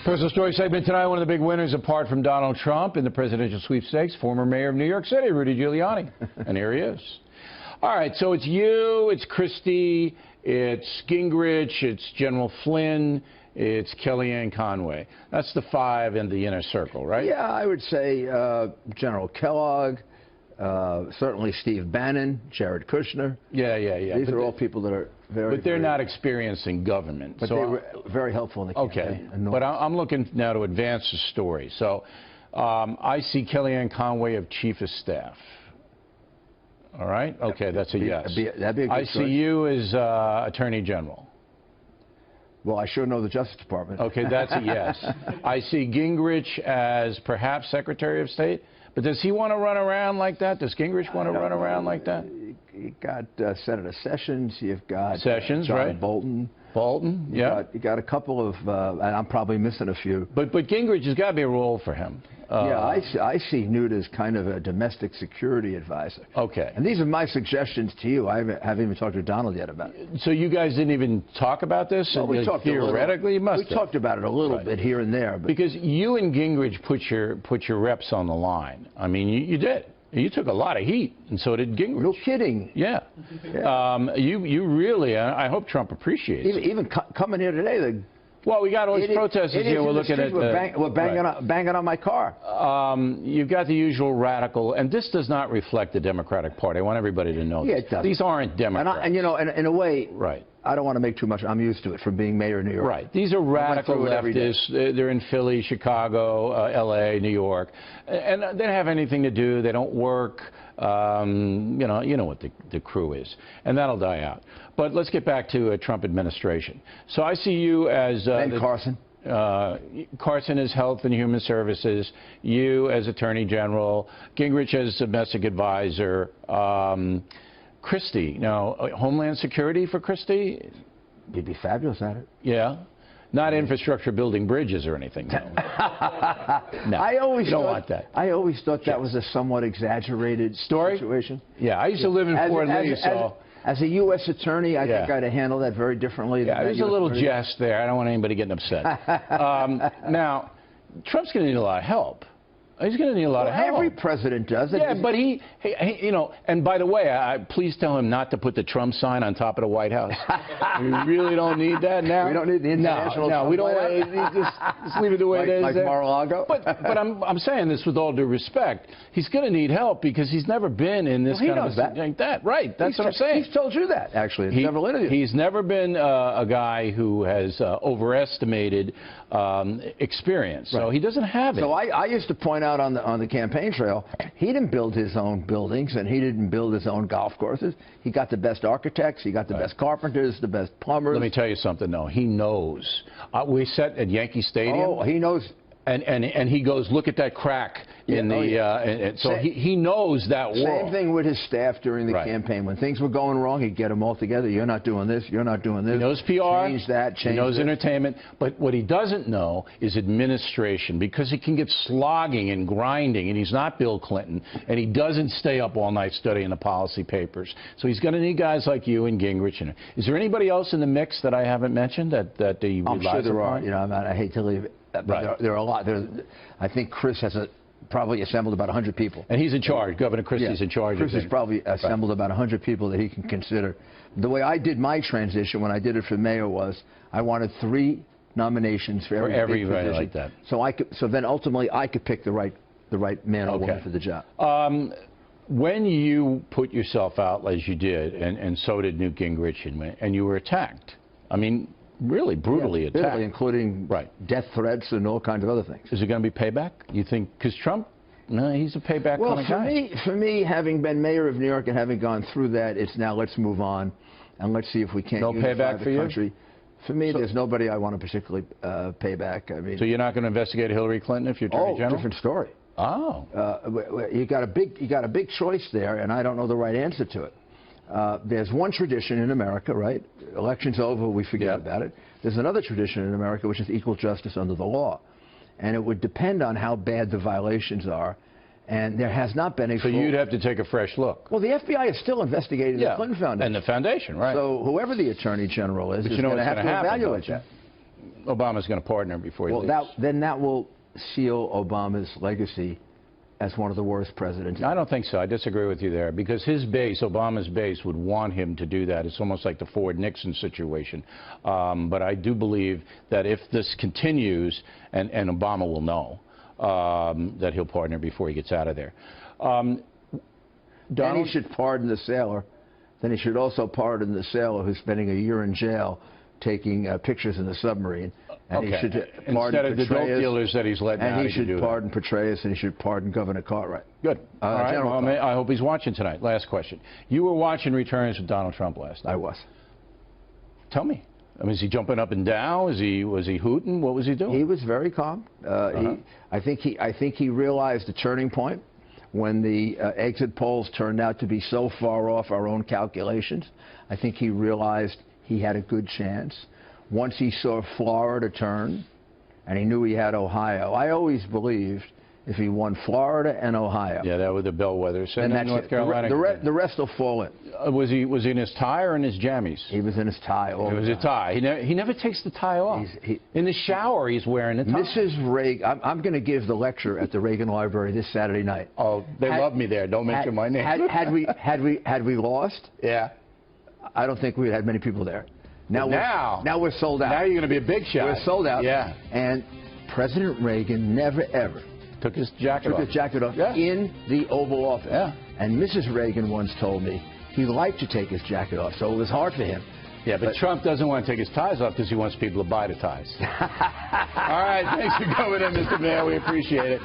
Personal story segment tonight. One of the big winners, apart from Donald Trump in the presidential sweepstakes, former mayor of New York City, Rudy Giuliani. And here he is. All right, so it's you, it's Christie, it's Gingrich, it's General Flynn, it's Kellyanne Conway. That's the five in the inner circle, right? Yeah, I would say General Kellogg, certainly Steve Bannon, Jared Kushner. Yeah. These are all people that are very... But they're not experiencing government. But so they were very helpful in the campaign. Okay, but I'm looking now to advance the story. So I see Kellyanne Conway of Chief of Staff. All right? Okay, that's a yes. That'd be a good I see you as Attorney General. Well, I sure know the Justice Department. Okay, that's a yes. I see Gingrich as perhaps Secretary of State. But does he want to run around like that? Does Gingrich want to run around like that? You got Senator Sessions. You've got Sessions, John right? Bolton. Bolton, yeah. You got a couple of, and I'm probably missing a few. But Gingrich has got to be a role for him. Yeah, I see Newt as kind of a domestic security advisor. Okay. And these are my suggestions to you. I haven't even talked to Donald yet about it. So you guys didn't even talk about this? Well, we talked theoretically, you must have. We talked about it a little bit here and there. But because you and Gingrich put your reps on the line. I mean, you did. You took a lot of heat, and so did Gingrich. No kidding. Yeah. You really, I hope Trump appreciates it. Even coming here today, well, we got all these protesters here. We're looking at we're banging on my car. You've got the usual radical, and this does not reflect the Democratic Party. I want everybody to know Yeah, this. it does. These aren't Democrats. And you know, in a way, right. I don't want to make too much. I'm used to it from being mayor of New York. Right. These are radical leftists. They're in Philly, Chicago, L.A., New York, and they don't have anything to do. They don't work. You know what the crew is, and that'll die out. But let's get back to Trump administration. So I see you as Carson. Carson is Health and Human Services. You as Attorney General. Gingrich as domestic advisor. Christie, now Homeland Security for Christie? You'd be fabulous at it. Yeah. Not infrastructure, building bridges or anything. No. No. I always don't want that. I always thought that was a somewhat exaggerated situation. Yeah, I used to live in Fort Lee, so... As a U.S. attorney, I think I'd have handled that very differently. Yeah, there's a little jest there. I don't want anybody getting upset. Now, Trump's going to need a lot of help. He's going to need a lot of help. Every president does it. Yeah, but he, you know, and by the way, please tell him not to put the Trump sign on top of the White House. We really don't need that now. We don't need the international. No, we don't. Just leave it the way it is. Like Mar-a-Lago. But I'm saying this with all due respect. He's going to need help because he's never been in this kind of like that. Right. That's what I'm saying. He's told you that actually in several interviews. He's never been a guy who has overestimated experience. Right. So he doesn't have it. So I used to point out on the campaign trail, he didn't build his own buildings and he didn't build his own golf courses. He got the best architects, he got the best carpenters, the best plumbers. Let me tell you something, though. He knows. We sat at Yankee Stadium. Oh, he knows. And he goes, look at that crack in the. So he knows that world. Same thing with his staff during the campaign. When things were going wrong, he'd get them all together. You're not doing this. You're not doing this. He knows PR. Change that. Change He knows this. entertainment. But what he doesn't know is administration, because he can get slogging and grinding, and he's not Bill Clinton, and he doesn't stay up all night studying the policy papers. So he's going to need guys like you and Gingrich. Is there anybody else in the mix that I haven't mentioned that he relies I'm sure there upon? are. You know, I hate to leave it. But there are a lot. I think Chris has probably assembled about 100 people. And he's in charge. Governor Christie's in charge. Chris has probably assembled about 100 people that he can consider. The way I did my transition when I did it for mayor was I wanted 3 nominations for every position. Like that. So then ultimately I could pick the right man or woman for the job. When you put yourself out as you did, and so did Newt Gingrich, and you were attacked, I mean, really brutally attacked. Including death threats and all kinds of other things. Is it going to be payback? You think? Because Trump, no, he's a payback kind of guy. For me, having been mayor of New York and having gone through that, it's now let's move on and let's see if we can't unify the country. For me, there's nobody I want to particularly pay back. I mean, so you're not going to investigate Hillary Clinton if you're Attorney General? Different story. Oh. You got a big choice there, and I don't know the right answer to it. There's one tradition in America, right? Election's over, we forget about it. There's another tradition in America, which is equal justice under the law. And it would depend on how bad the violations are. And there has not been a So you'd have to take a fresh look. Well, the FBI is still investigating the Clinton Foundation. And the foundation, right. So whoever the Attorney General is going to have to evaluate that. Obama's going to pardon her before he leaves. Then that will seal Obama's legacy as one of the worst presidents. I don't think so. I disagree with you there, because his base, Obama's base, would want him to do that. It's almost like the Ford-Nixon situation. But I do believe that if this continues, and Obama will know, that he'll pardon her before he gets out of there. Then he should pardon the sailor. Then he should also pardon the sailor who's spending a year in jail taking pictures in the submarine. And he should pardon instead of the dope dealers that he's let down. And he should pardon Petraeus, and he should pardon Governor Cartwright. Good. All right. Well, I hope he's watching tonight. Last question. You were watching Returns with Donald Trump last night. I was. Tell me. I mean, is he jumping up and down? Was he hooting? What was he doing? He was very calm. I think he realized the turning point when the exit polls turned out to be so far off our own calculations. I think he realized he had a good chance. Once he saw Florida turn, and he knew he had Ohio, I always believed if he won Florida and Ohio. Yeah, that was the bellwether. And that's North Carolina. The rest will fall in. Was he in his tie or in his jammies? He was in his tie. It was a tie. He never takes the tie off. In the shower, he's wearing a tie. Mrs. Reagan, I'm going to give the lecture at the Reagan Library this Saturday night. Oh, they love me there. Don't mention my name. Had we lost? Yeah. I don't think we had many people there. Now we're sold out. Now you're going to be a big shot. We're sold out. Yeah. And President Reagan never, ever took his jacket off in the Oval Office. Yeah. And Mrs. Reagan once told me he liked to take his jacket off, so it was hard for him. Yeah, but Trump doesn't want to take his ties off because he wants people to buy the ties. All right, thanks for coming in, Mr. Mayor. We appreciate it.